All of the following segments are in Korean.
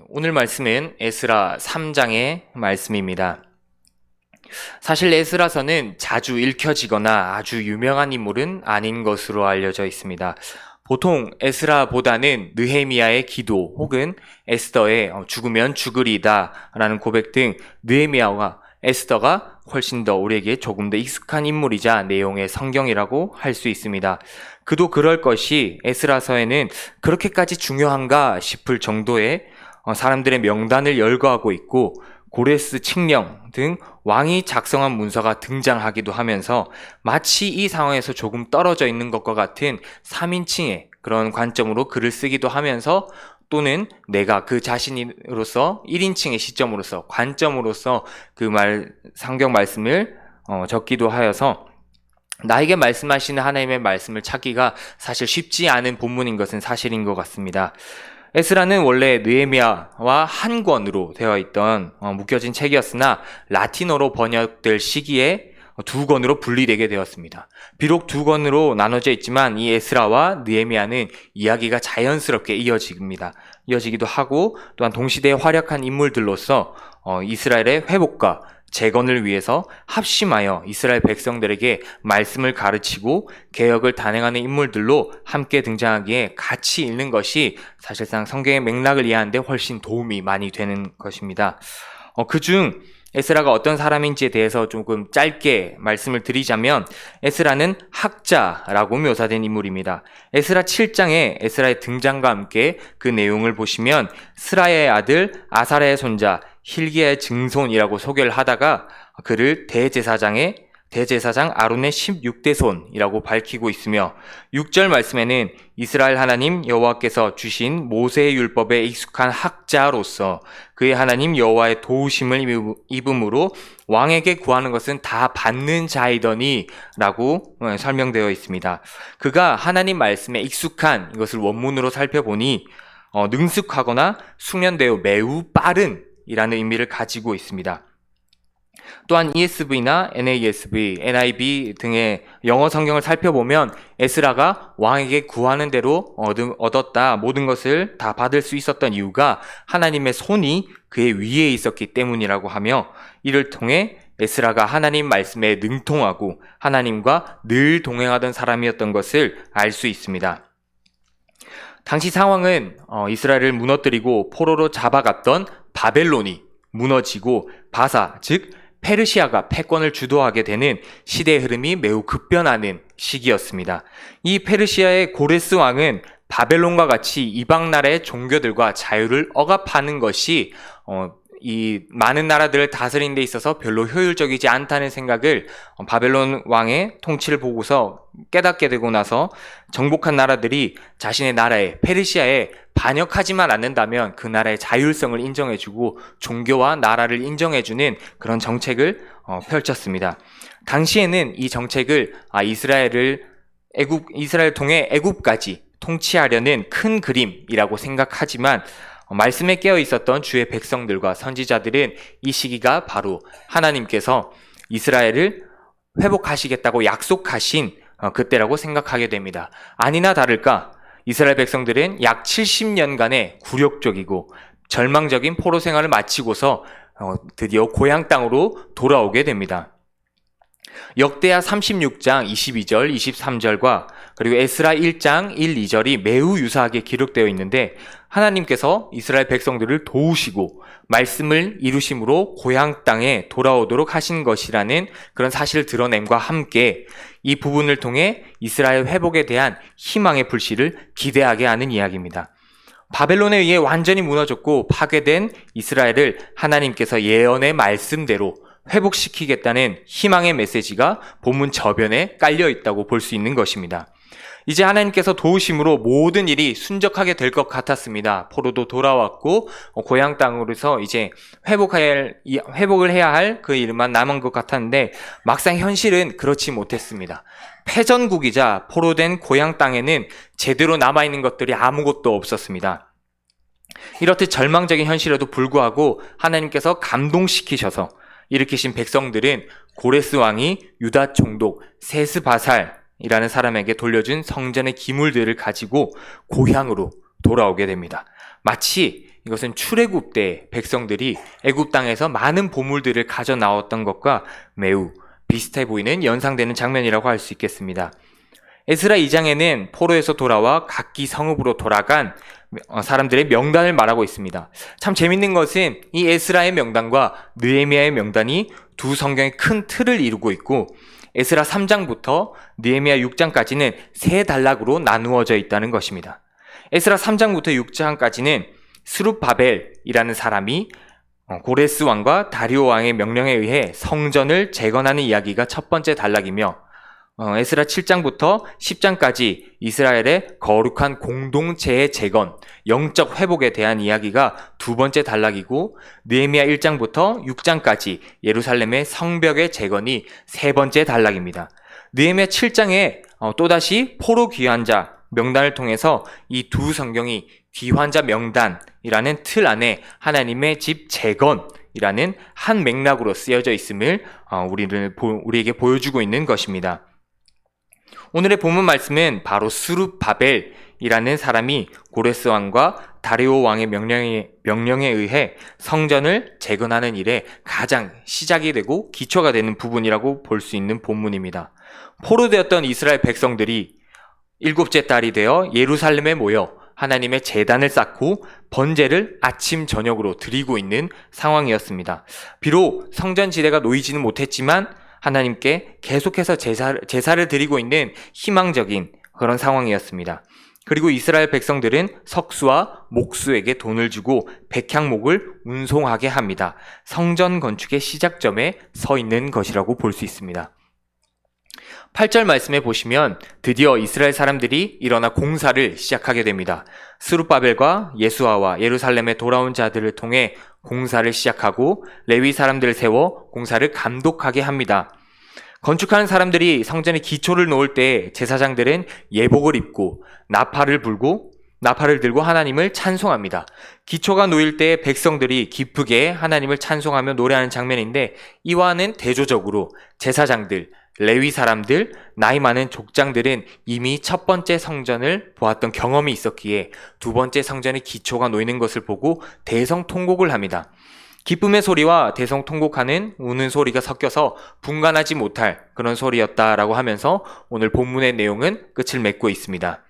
오늘 말씀은 에스라 3장의 말씀입니다. 사실 에스라서는 자주 읽혀지거나 아주 유명한 인물은 아닌 것으로 알려져 있습니다. 보통 에스라보다는 느헤미야의 기도 혹은 에스더의 죽으면 죽으리다 라는 고백 등 느헤미야와 에스더가 훨씬 더 우리에게 조금 더 익숙한 인물이자 내용의 성경이라고 할 수 있습니다. 그도 그럴 것이 에스라서에는 그렇게까지 중요한가 싶을 정도의 사람들의 명단을 열거하고 있고 고레스 칙령 등 왕이 작성한 문서가 등장하기도 하면서 마치 이 상황에서 조금 떨어져 있는 것과 같은 3인칭의 그런 관점으로 글을 쓰기도 하면서 또는 내가 그 자신으로서 1인칭의 시점으로서 관점으로서 성경 말씀을 적기도 하여서 나에게 말씀하시는 하나님의 말씀을 찾기가 사실 쉽지 않은 본문인 것은 사실인 것 같습니다. 에스라는 원래 느헤미야와 한 권으로 되어 있던 묶여진 책이었으나 라틴어로 번역될 시기에 두 권으로 분리되게 되었습니다. 비록 두 권으로 나눠져 있지만 이 에스라와 느헤미야는 이야기가 자연스럽게 이어지기도 하고 또한 동시대의 활약한 인물들로서 이스라엘의 회복과 재건을 위해서 합심하여 이스라엘 백성들에게 말씀을 가르치고 개혁을 단행하는 인물들로 함께 등장하기에 같이 읽는 것이 사실상 성경의 맥락을 이해하는 데 훨씬 도움이 많이 되는 것입니다. 그중 에스라가 어떤 사람인지에 대해서 조금 짧게 말씀을 드리자면 에스라는 학자라고 묘사된 인물입니다. 에스라 7장에 에스라의 등장과 함께 그 내용을 보시면 스라야의 아들 아사랴의 손자 hil기야의 증손이라고 소개를 하다가 그를 대제사장 아론의 16대 손이라고 밝히고 있으며 6절 말씀에는 이스라엘 하나님 여호와께서 주신 모세의 율법에 익숙한 학자로서 그의 하나님 여호와의 도우심을 입음으로 왕에게 구하는 것은 다 받는 자이더니 라고 설명되어 있습니다. 그가 하나님 말씀에 익숙한 이것을 원문으로 살펴보니 능숙하거나 숙련되어 매우 빠른 이라는 의미를 가지고 있습니다. 또한 ESV나 NASV, NIV 등의 영어 성경을 살펴보면 에스라가 왕에게 구하는 대로 얻었다, 모든 것을 다 받을 수 있었던 이유가 하나님의 손이 그의 위에 있었기 때문이라고 하며 이를 통해 에스라가 하나님 말씀에 능통하고 하나님과 늘 동행하던 사람이었던 것을 알 수 있습니다. 당시 상황은 이스라엘을 무너뜨리고 포로로 잡아갔던 바벨론이 무너지고 바사, 즉 페르시아가 패권을 주도하게 되는 시대의 흐름이 매우 급변하는 시기였습니다. 이 페르시아의 고레스 왕은 바벨론과 같이 이방 나라의 종교들과 자유를 억압하는 것이 이 많은 나라들을 다스리는 데 있어서 별로 효율적이지 않다는 생각을 바벨론 왕의 통치를 보고서 깨닫게 되고 나서 정복한 나라들이 자신의 나라에 페르시아에 반역하지만 않는다면 그 나라의 자율성을 인정해주고 종교와 나라를 인정해주는 그런 정책을 펼쳤습니다. 당시에는 이 정책을 이스라엘을 통해 애굽까지 통치하려는 큰 그림이라고 생각하지만 말씀에 깨어 있었던 주의 백성들과 선지자들은 이 시기가 바로 하나님께서 이스라엘을 회복하시겠다고 약속하신 그때라고 생각하게 됩니다. 아니나 다를까 이스라엘 백성들은 약 70년간의 굴욕적이고 절망적인 포로 생활을 마치고서 드디어 고향 땅으로 돌아오게 됩니다. 역대하 36장 22절, 23절과 그리고 에스라 1장 1, 2절이 매우 유사하게 기록되어 있는데 하나님께서 이스라엘 백성들을 도우시고 말씀을 이루심으로 고향 땅에 돌아오도록 하신 것이라는 그런 사실을 드러냄과 함께 이 부분을 통해 이스라엘 회복에 대한 희망의 불씨를 기대하게 하는 이야기입니다. 바벨론에 의해 완전히 무너졌고 파괴된 이스라엘을 하나님께서 예언의 말씀대로 회복시키겠다는 희망의 메시지가 본문 저변에 깔려 있다고 볼 수 있는 것입니다. 이제 하나님께서 도우심으로 모든 일이 순적하게 될 것 같았습니다. 포로도 돌아왔고 고향 땅으로서 이제 회복을 해야 할 그 일만 남은 것 같았는데 막상 현실은 그렇지 못했습니다. 패전국이자 포로된 고향 땅에는 제대로 남아있는 것들이 아무것도 없었습니다. 이렇듯 절망적인 현실에도 불구하고 하나님께서 감동시키셔서 일으키신 백성들은 고레스 왕이 유다 총독 세스바살이라는 사람에게 돌려준 성전의 기물들을 가지고 고향으로 돌아오게 됩니다. 마치 이것은 출애굽 때 백성들이 애굽 땅에서 많은 보물들을 가져 나왔던 것과 매우 비슷해 보이는 연상되는 장면이라고 할 수 있겠습니다. 에스라 2장에는 포로에서 돌아와 각기 성읍으로 돌아간 사람들의 명단을 말하고 있습니다. 참 재밌는 것은 이 에스라의 명단과 느헤미야의 명단이 두 성경의 큰 틀을 이루고 있고, 에스라 3장부터 느헤미야 6장까지는 세 단락으로 나누어져 있다는 것입니다. 에스라 3장부터 6장까지는 스룹바벨이라는 사람이 고레스 왕과 다리오 왕의 명령에 의해 성전을 재건하는 이야기가 첫 번째 단락이며, 에스라 7장부터 10장까지 이스라엘의 거룩한 공동체의 재건, 영적 회복에 대한 이야기가 두 번째 단락이고, 느헤미야 1장부터 6장까지 예루살렘의 성벽의 재건이 세 번째 단락입니다. 느헤미야 7장에 또다시 포로 귀환자 명단을 통해서 이 두 성경이 귀환자 명단이라는 틀 안에 하나님의 집 재건이라는 한 맥락으로 쓰여져 있음을 우리에게 보여주고 있는 것입니다. 오늘의 본문 말씀은 바로 스룹바벨이라는 사람이 고레스 왕과 다리오 왕의 명령에 의해 성전을 재건하는 일에 가장 시작이 되고 기초가 되는 부분이라고 볼 수 있는 본문입니다. 포로되었던 이스라엘 백성들이 일곱째 달이 되어 예루살렘에 모여 하나님의 제단을 쌓고 번제를 아침 저녁으로 드리고 있는 상황이었습니다. 비록 성전 지대가 놓이지는 못했지만 하나님께 계속해서 제사를 드리고 있는 희망적인 그런 상황이었습니다. 그리고 이스라엘 백성들은 석수와 목수에게 돈을 주고 백향목을 운송하게 합니다. 성전 건축의 시작점에 서 있는 것이라고 볼 수 있습니다. 8절 말씀에 보시면 드디어 이스라엘 사람들이 일어나 공사를 시작하게 됩니다. 스룹바벨과 예수아와 예루살렘에 돌아온 자들을 통해 공사를 시작하고 레위 사람들을 세워 공사를 감독하게 합니다. 건축하는 사람들이 성전의 기초를 놓을 때 제사장들은 예복을 입고 나팔을 들고 하나님을 찬송합니다. 기초가 놓일 때 백성들이 기쁘게 하나님을 찬송하며 노래하는 장면인데, 이와는 대조적으로 제사장들, 레위 사람들, 나이 많은 족장들은 이미 첫 번째 성전을 보았던 경험이 있었기에 두 번째 성전의 기초가 놓이는 것을 보고 대성통곡을 합니다. 기쁨의 소리와 대성통곡하는 우는 소리가 섞여서 분간하지 못할 그런 소리였다라고 하면서 오늘 본문의 내용은 끝을 맺고 있습니다.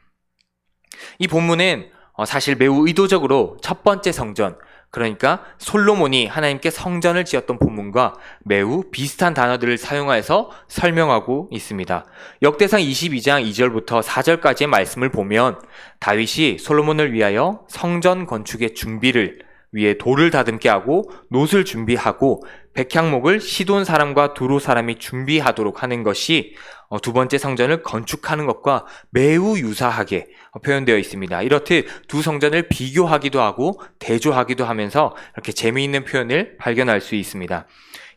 이 본문은 사실 매우 의도적으로 첫 번째 성전, 그러니까 솔로몬이 하나님께 성전을 지었던 본문과 매우 비슷한 단어들을 사용하여서 설명하고 있습니다. 역대상 22장 2절부터 4절까지의 말씀을 보면 다윗이 솔로몬을 위하여 성전 건축의 준비를 위해 돌을 다듬게 하고 놋을 준비하고 백향목을 시돈 사람과 두로 사람이 준비하도록 하는 것이 두 번째 성전을 건축하는 것과 매우 유사하게 표현되어 있습니다. 이렇듯 두 성전을 비교하기도 하고 대조하기도 하면서 이렇게 재미있는 표현을 발견할 수 있습니다.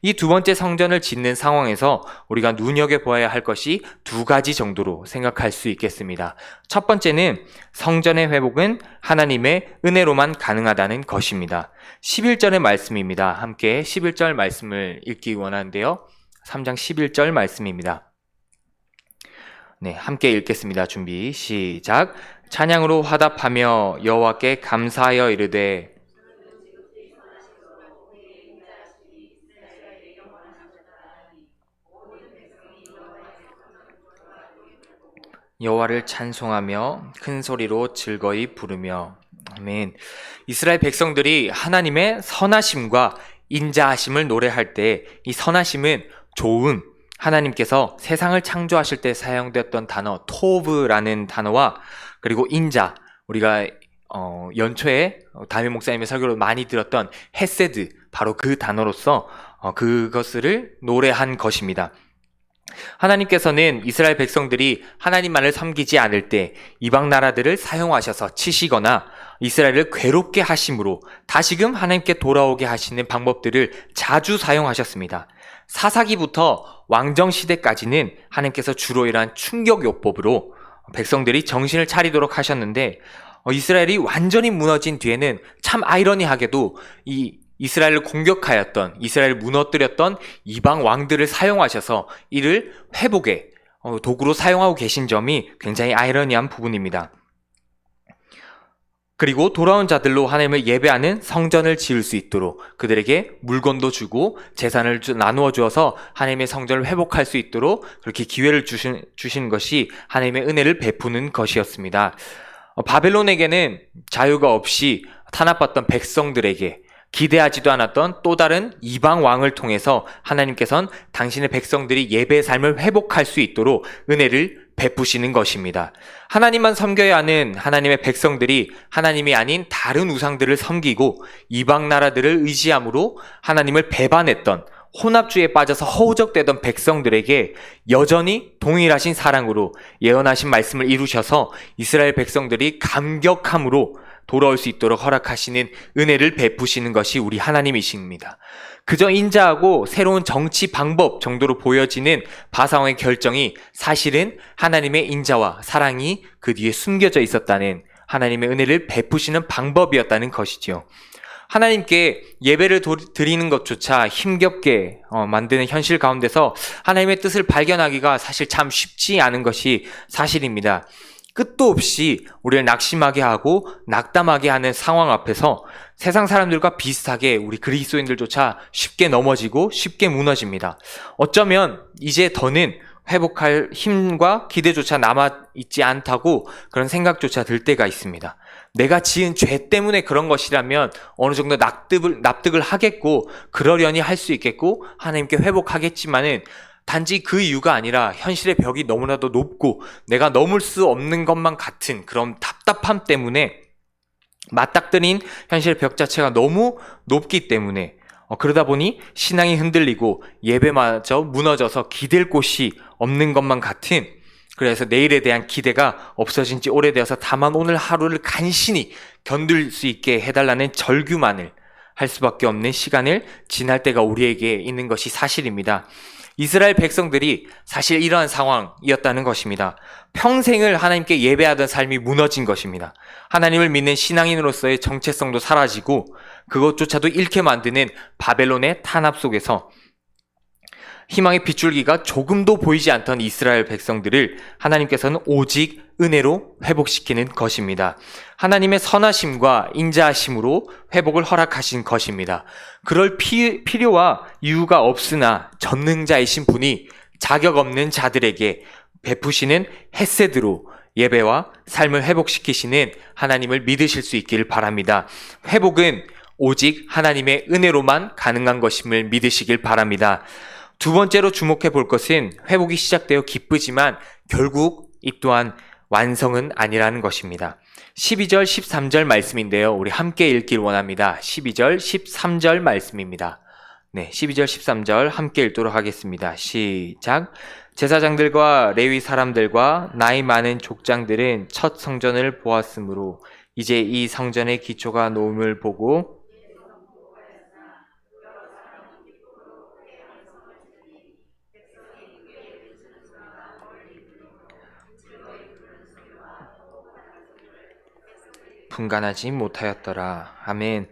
이 두 번째 성전을 짓는 상황에서 우리가 눈여겨보아야 할 것이 두 가지 정도로 생각할 수 있겠습니다. 첫 번째는 성전의 회복은 하나님의 은혜로만 가능하다는 것입니다. 11절의 말씀입니다. 함께 11절 말씀을 읽기 원하는데요. 3장 11절 말씀입니다. 네, 함께 읽겠습니다. 준비 시작. 찬양으로 화답하며 여호와께 감사하여 이르되 여호와를 찬송하며 큰 소리로 즐거이 부르며. 아멘. 이스라엘 백성들이 하나님의 선하심과 인자하심을 노래할 때 이 선하심은 좋은, 하나님께서 세상을 창조하실 때 사용되었던 단어 토브라는 단어와, 그리고 인자, 우리가 연초에 담임 목사님의 설교로 많이 들었던 헤세드, 바로 그 단어로서 그것을 노래한 것입니다. 하나님께서는 이스라엘 백성들이 하나님만을 섬기지 않을 때 이방 나라들을 사용하셔서 치시거나 이스라엘을 괴롭게 하심으로 다시금 하나님께 돌아오게 하시는 방법들을 자주 사용하셨습니다. 사사기부터 왕정시대까지는 하나님께서 주로 이러한 충격요법으로 백성들이 정신을 차리도록 하셨는데, 이스라엘이 완전히 무너진 뒤에는 참 아이러니하게도 이 이스라엘을 공격하였던, 이스라엘을 무너뜨렸던 이방 왕들을 사용하셔서 이를 회복의 도구로 사용하고 계신 점이 굉장히 아이러니한 부분입니다. 그리고 돌아온 자들로 하나님을 예배하는 성전을 지을 수 있도록 그들에게 물건도 주고 재산을 나누어 주어서 하나님의 성전을 회복할 수 있도록 그렇게 기회를 주신 것이 하나님의 은혜를 베푸는 것이었습니다. 바벨론에게는 자유가 없이 탄압받던 백성들에게 기대하지도 않았던 또 다른 이방 왕을 통해서 하나님께서는 당신의 백성들이 예배의 삶을 회복할 수 있도록 은혜를 베푸시는 것입니다. 하나님만 섬겨야 하는 하나님의 백성들이 하나님이 아닌 다른 우상들을 섬기고 이방 나라들을 의지함으로 하나님을 배반했던 혼합주의에 빠져서 허우적대던 백성들에게 여전히 동일하신 사랑으로 예언하신 말씀을 이루셔서 이스라엘 백성들이 감격함으로 돌아올 수 있도록 허락하시는 은혜를 베푸시는 것이 우리 하나님이십니다. 그저 인자하고 새로운 정치 방법 정도로 보여지는 바사왕의 결정이 사실은 하나님의 인자와 사랑이 그 뒤에 숨겨져 있었다는 하나님의 은혜를 베푸시는 방법이었다는 것이지요. 하나님께 예배를 드리는 것조차 힘겹게 만드는 현실 가운데서 하나님의 뜻을 발견하기가 사실 참 쉽지 않은 것이 사실입니다. 끝도 없이 우리를 낙심하게 하고 낙담하게 하는 상황 앞에서 세상 사람들과 비슷하게 우리 그리스도인들조차 쉽게 넘어지고 쉽게 무너집니다. 어쩌면 이제 더는 회복할 힘과 기대조차 남아있지 않다고 그런 생각조차 들 때가 있습니다. 내가 지은 죄 때문에 그런 것이라면 어느 정도 납득을 하겠고 그러려니 할 수 있겠고 하나님께 회복하겠지만은 단지 그 이유가 아니라 현실의 벽이 너무나도 높고 내가 넘을 수 없는 것만 같은 그런 답답함 때문에 맞닥뜨린 현실의 벽 자체가 너무 높기 때문에 그러다 보니 신앙이 흔들리고 예배마저 무너져서 기댈 곳이 없는 것만 같은 그래서 내일에 대한 기대가 없어진 지 오래되어서 다만 오늘 하루를 간신히 견딜 수 있게 해달라는 절규만을 할 수밖에 없는 시간을 지날 때가 우리에게 있는 것이 사실입니다. 이스라엘 백성들이 사실 이러한 상황이었다는 것입니다. 평생을 하나님께 예배하던 삶이 무너진 것입니다. 하나님을 믿는 신앙인으로서의 정체성도 사라지고 그것조차도 잃게 만드는 바벨론의 탄압 속에서 희망의 빗줄기가 조금도 보이지 않던 이스라엘 백성들을 하나님께서는 오직 은혜로 회복시키는 것입니다. 하나님의 선하심과 인자하심으로 회복을 허락하신 것입니다. 그럴 필요와 이유가 없으나 전능자이신 분이 자격 없는 자들에게 베푸시는 헤세드로 예배와 삶을 회복시키시는 하나님을 믿으실 수 있기를 바랍니다. 회복은 오직 하나님의 은혜로만 가능한 것임을 믿으시길 바랍니다. 두 번째로 주목해 볼 것은 회복이 시작되어 기쁘지만 결국 이 또한 완성은 아니라는 것입니다. 12절, 13절 말씀인데요. 우리 함께 읽길 원합니다. 12절, 13절 말씀입니다. 네, 12절, 13절 함께 읽도록 하겠습니다. 시작. 제사장들과 레위 사람들과 나이 많은 족장들은 첫 성전을 보았으므로 이제 이 성전의 기초가 놓음을 보고 분간하지 못하였더라. 아멘.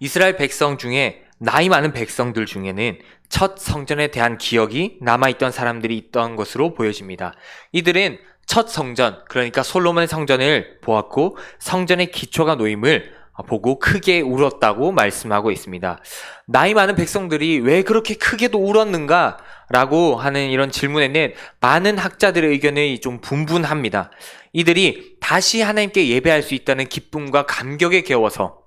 이스라엘 백성 중에 나이 많은 백성들 중에는 첫 성전에 대한 기억이 남아있던 사람들이 있던 것으로 보여집니다. 이들은 첫 성전, 그러니까 솔로몬의 성전을 보았고 성전의 기초가 놓임을 보고 크게 울었다고 말씀하고 있습니다. 나이 많은 백성들이 왜 그렇게 크게도 울었는가? 라고 하는 이런 질문에는 많은 학자들의 의견이 좀 분분합니다. 이들이 다시 하나님께 예배할 수 있다는 기쁨과 감격에 겨워서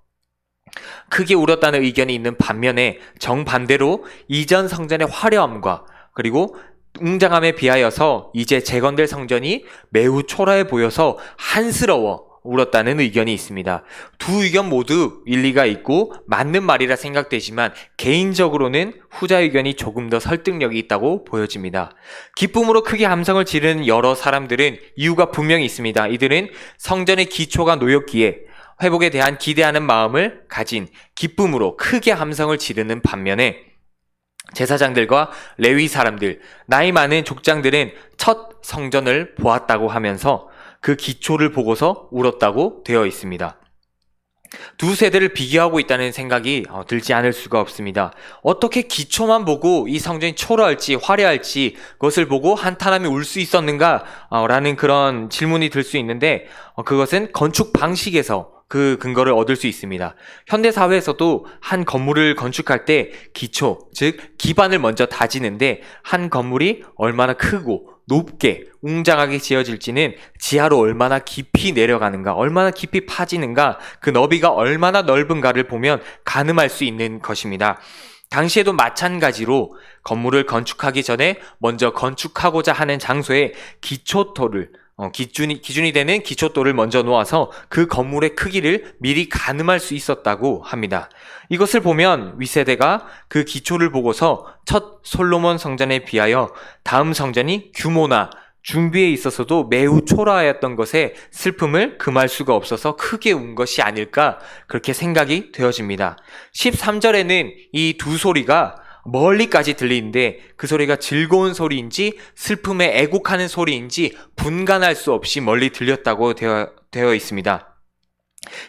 크게 울었다는 의견이 있는 반면에 정반대로 이전 성전의 화려함과 그리고 웅장함에 비하여서 이제 재건될 성전이 매우 초라해 보여서 한스러워 울었다는 의견이 있습니다. 두 의견 모두 일리가 있고 맞는 말이라 생각되지만 개인적으로는 후자 의견이 조금 더 설득력이 있다고 보여집니다. 기쁨으로 크게 함성을 지르는 여러 사람들은 이유가 분명히 있습니다. 이들은 성전의 기초가 놓였기에 회복에 대한 기대하는 마음을 가진 기쁨으로 크게 함성을 지르는 반면에 제사장들과 레위 사람들, 나이 많은 족장들은 첫 성전을 보았다고 하면서 그 기초를 보고서 울었다고 되어 있습니다. 두 세대를 비교하고 있다는 생각이 들지 않을 수가 없습니다. 어떻게 기초만 보고 이 성전이 초라할지 화려할지 그것을 보고 한탄하며 울 수 있었는가? 라는 그런 질문이 들 수 있는데 그것은 건축 방식에서 그 근거를 얻을 수 있습니다. 현대 사회에서도 한 건물을 건축할 때 기초, 즉 기반을 먼저 다지는데 한 건물이 얼마나 크고 높게 웅장하게 지어질지는 지하로 얼마나 깊이 내려가는가, 얼마나 깊이 파지는가, 그 너비가 얼마나 넓은가를 보면 가늠할 수 있는 것입니다. 당시에도 마찬가지로 건물을 건축하기 전에 먼저 건축하고자 하는 장소에 기초토를 기준이 되는 기초도를 먼저 놓아서 그 건물의 크기를 미리 가늠할 수 있었다고 합니다. 이것을 보면 윗세대가 그 기초를 보고서 첫 솔로몬 성전에 비하여 다음 성전이 규모나 준비에 있어서도 매우 초라하였던 것에 슬픔을 금할 수가 없어서 크게 운 것이 아닐까 그렇게 생각이 되어집니다. 13절에는 이 두 소리가 멀리까지 들리는데 그 소리가 즐거운 소리인지 슬픔에 애곡하는 소리인지 분간할 수 없이 멀리 들렸다고 되어 있습니다.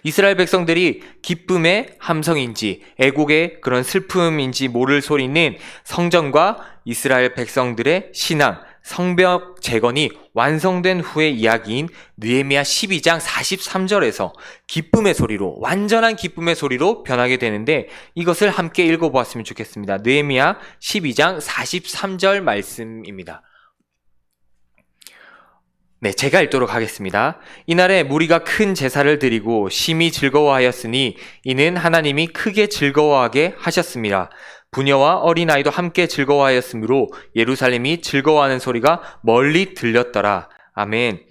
이스라엘 백성들이 기쁨의 함성인지 애곡의 그런 슬픔인지 모를 소리는 성전과 이스라엘 백성들의 신앙, 성벽 재건이 완성된 후의 이야기인 느헤미야 12장 43절에서 기쁨의 소리로, 완전한 기쁨의 소리로 변하게 되는데 이것을 함께 읽어보았으면 좋겠습니다. 느헤미야 12장 43절 말씀입니다. 네, 제가 읽도록 하겠습니다. 이날에 무리가 큰 제사를 드리고 심히 즐거워하였으니 이는 하나님이 크게 즐거워하게 하셨습니다. 부녀와 어린아이도 함께 즐거워하였으므로 예루살렘이 즐거워하는 소리가 멀리 들렸더라. 아멘.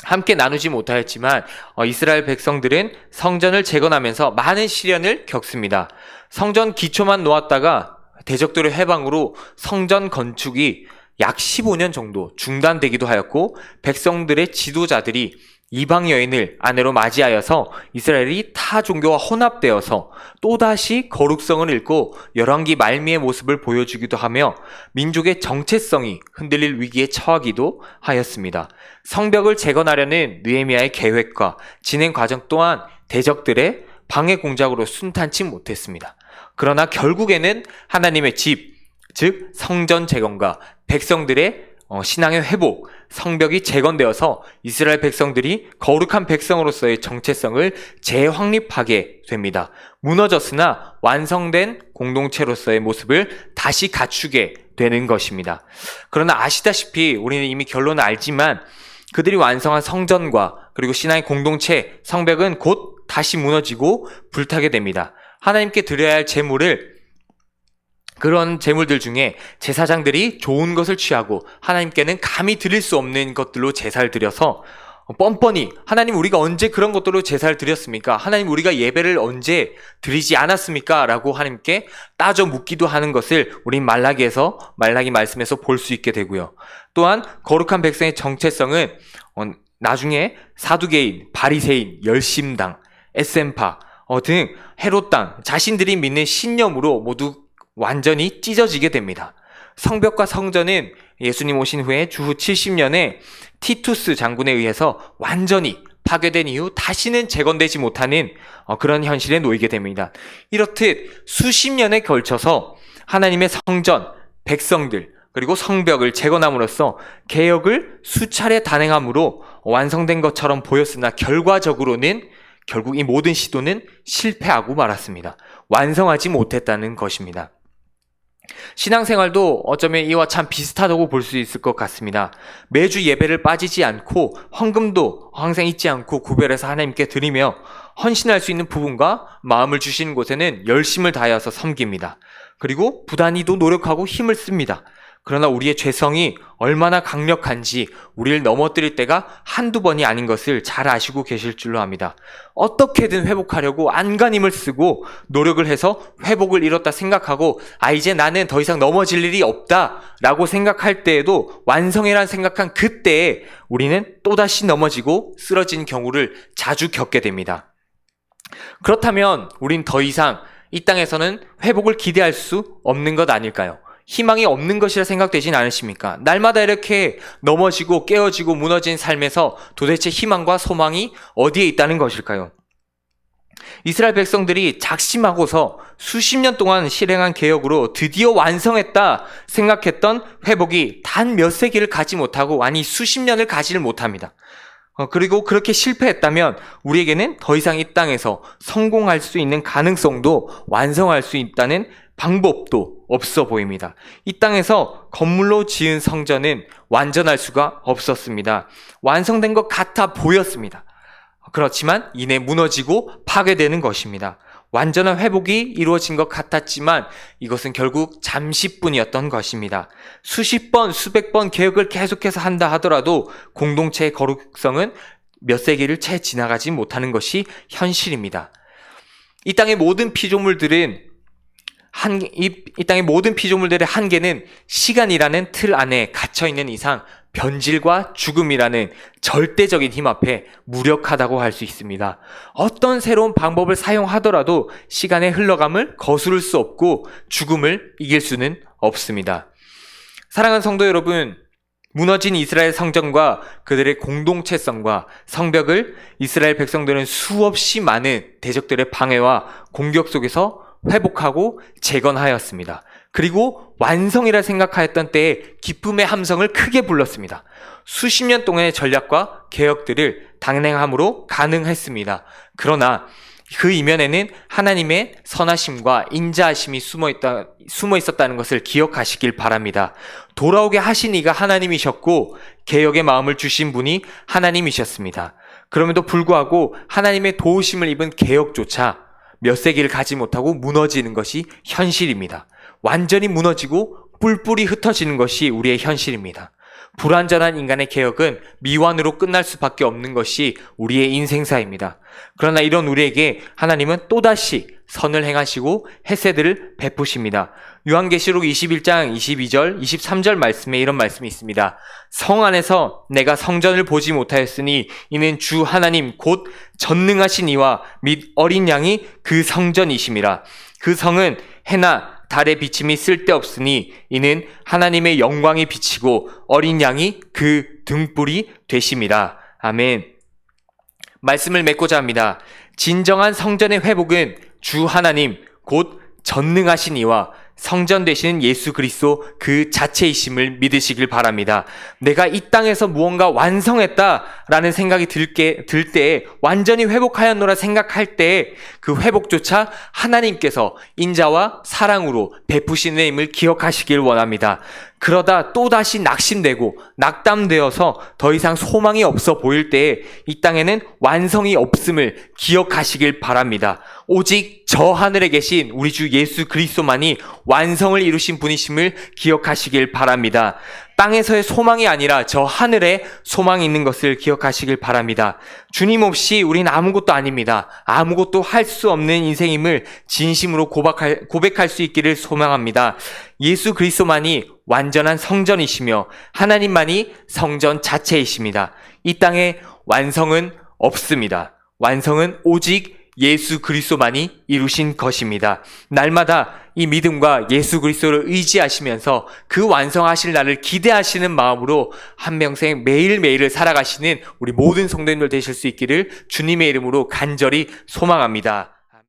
함께 나누지 못하였지만 이스라엘 백성들은 성전을 재건하면서 많은 시련을 겪습니다. 성전 기초만 놓았다가 대적들의 해방으로 성전 건축이 약 15년 정도 중단되기도 하였고 백성들의 지도자들이 이방 여인을 아내로 맞이하여서 이스라엘이 타 종교와 혼합되어서 또다시 거룩성을 잃고 열왕기 말미의 모습을 보여주기도 하며 민족의 정체성이 흔들릴 위기에 처하기도 하였습니다. 성벽을 재건하려는 느헤미야의 계획과 진행 과정 또한 대적들의 방해 공작으로 순탄치 못했습니다. 그러나 결국에는 하나님의 집, 즉 성전 재건과 백성들의 신앙의 회복, 성벽이 재건되어서 이스라엘 백성들이 거룩한 백성으로서의 정체성을 재확립하게 됩니다. 무너졌으나 완성된 공동체로서의 모습을 다시 갖추게 되는 것입니다. 그러나 아시다시피 우리는 이미 결론을 알지만 그들이 완성한 성전과 그리고 신앙의 공동체, 성벽은 곧 다시 무너지고 불타게 됩니다. 하나님께 드려야 할 제물을 그런 제물들 중에 제사장들이 좋은 것을 취하고 하나님께는 감히 드릴 수 없는 것들로 제사를 드려서 뻔뻔히 하나님 우리가 언제 그런 것들로 제사를 드렸습니까? 하나님 우리가 예배를 언제 드리지 않았습니까? 라고 하나님께 따져 묻기도 하는 것을 우린 말라기 말씀에서 볼 수 있게 되고요. 또한 거룩한 백성의 정체성은 나중에 사두개인, 바리새인, 열심당, 에센파 등 헤롯당 자신들이 믿는 신념으로 모두 완전히 찢어지게 됩니다. 성벽과 성전은 예수님 오신 후에 주후 70년에 티투스 장군에 의해서 완전히 파괴된 이후 다시는 재건되지 못하는 그런 현실에 놓이게 됩니다. 이렇듯 수십 년에 걸쳐서 하나님의 성전, 백성들, 그리고 성벽을 재건함으로써 개혁을 수차례 단행함으로 완성된 것처럼 보였으나 결과적으로는 결국 이 모든 시도는 실패하고 말았습니다. 완성하지 못했다는 것입니다. 신앙생활도 어쩌면 이와 참 비슷하다고 볼 수 있을 것 같습니다. 매주 예배를 빠지지 않고 헌금도 항상 잊지 않고 구별해서 하나님께 드리며 헌신할 수 있는 부분과 마음을 주시는 곳에는 열심을 다하여서 섬깁니다. 그리고 부단히도 노력하고 힘을 씁니다. 그러나 우리의 죄성이 얼마나 강력한지 우리를 넘어뜨릴 때가 한두 번이 아닌 것을 잘 아시고 계실 줄로 압니다. 어떻게든 회복하려고 안간힘을 쓰고 노력을 해서 회복을 이뤘다 생각하고 이제 나는 더 이상 넘어질 일이 없다 라고 생각할 때에도 완성이란 생각한 그때에 우리는 또다시 넘어지고 쓰러진 경우를 자주 겪게 됩니다. 그렇다면 우린 더 이상 이 땅에서는 회복을 기대할 수 없는 것 아닐까요? 희망이 없는 것이라 생각되진 않으십니까? 날마다 이렇게 넘어지고 깨어지고 무너진 삶에서 도대체 희망과 소망이 어디에 있다는 것일까요? 이스라엘 백성들이 작심하고서 수십 년 동안 실행한 계획으로 드디어 완성했다 생각했던 회복이 단 몇 세기를 가지 못하고, 아니 수십 년을 가지를 못합니다. 그리고 그렇게 실패했다면 우리에게는 더 이상 이 땅에서 성공할 수 있는 가능성도, 완성할 수 있다는 방법도 없어 보입니다. 이 땅에서 건물로 지은 성전은 완전할 수가 없었습니다. 완성된 것 같아 보였습니다. 그렇지만 이내 무너지고 파괴되는 것입니다. 완전한 회복이 이루어진 것 같았지만 이것은 결국 잠시뿐이었던 것입니다. 수십 번, 수백 번 계획을 계속해서 한다 하더라도 공동체의 거룩성은 몇 세기를 채 지나가지 못하는 것이 현실입니다. 이 땅의 모든 피조물들의 한계는 시간이라는 틀 안에 갇혀있는 이상 변질과 죽음이라는 절대적인 힘 앞에 무력하다고 할 수 있습니다. 어떤 새로운 방법을 사용하더라도 시간의 흘러감을 거스를 수 없고 죽음을 이길 수는 없습니다. 사랑하는 성도 여러분, 무너진 이스라엘 성전과 그들의 공동체성과 성벽을 이스라엘 백성들은 수없이 많은 대적들의 방해와 공격 속에서 회복하고 재건하였습니다. 그리고 완성이라 생각하였던 때에 기쁨의 함성을 크게 불렀습니다. 수십 년 동안의 전략과 개혁들을 단행함으로 가능했습니다. 그러나 그 이면에는 하나님의 선하심과 인자하심이 숨어 있었다는 것을 기억하시길 바랍니다. 돌아오게 하신 이가 하나님이셨고 개혁의 마음을 주신 분이 하나님이셨습니다. 그럼에도 불구하고 하나님의 도우심을 입은 개혁조차 몇 세기를 가지 못하고 무너지는 것이 현실입니다. 완전히 무너지고 뿔뿔이 흩어지는 것이 우리의 현실입니다. 불완전한 인간의 개혁은 미완으로 끝날 수밖에 없는 것이 우리의 인생사입니다. 그러나 이런 우리에게 하나님은 또다시 선을 행하시고 헤세드를 베푸십니다. 요한계시록 21장 22절, 23절 말씀에 이런 말씀이 있습니다. 성 안에서 내가 성전을 보지 못하였으니 이는 주 하나님 곧 전능하신 이와 및 어린 양이 그 성전이심이라. 그 성은 해나 달의 비침이 쓸데없으니 이는 하나님의 영광이 비치고 어린 양이 그 등불이 되심이라. 아멘. 말씀을 맺고자 합니다. 진정한 성전의 회복은 주 하나님 곧 전능하신 이와 성전 되시는 예수 그리스도 그 자체이심을 믿으시길 바랍니다. 내가 이 땅에서 무언가 완성했다라는 생각이 들 때에, 완전히 회복하였노라 생각할 때에 그 회복조차 하나님께서 인자와 사랑으로 베푸시는 힘을 기억하시길 원합니다. 그러다 또다시 낙심되고 낙담되어서 더 이상 소망이 없어 보일 때에 이 땅에는 완성이 없음을 기억하시길 바랍니다. 오직 저 하늘에 계신 우리 주 예수 그리스도만이 완성을 이루신 분이심을 기억하시길 바랍니다. 땅에서의 소망이 아니라 저 하늘에 소망이 있는 것을 기억하시길 바랍니다. 주님 없이 우린 아무것도 아닙니다. 아무것도 할 수 없는 인생임을 진심으로 고백할 수 있기를 소망합니다. 예수 그리스도만이 완전한 성전이시며 하나님만이 성전 자체이십니다. 이 땅에 완성은 없습니다. 완성은 오직 예수 그리스도만이 이루신 것입니다. 날마다 이 믿음과 예수 그리스도를 의지하시면서 그 완성하실 날을 기대하시는 마음으로 한평생 매일매일을 살아가시는 우리 모든 성도님들 되실 수 있기를 주님의 이름으로 간절히 소망합니다.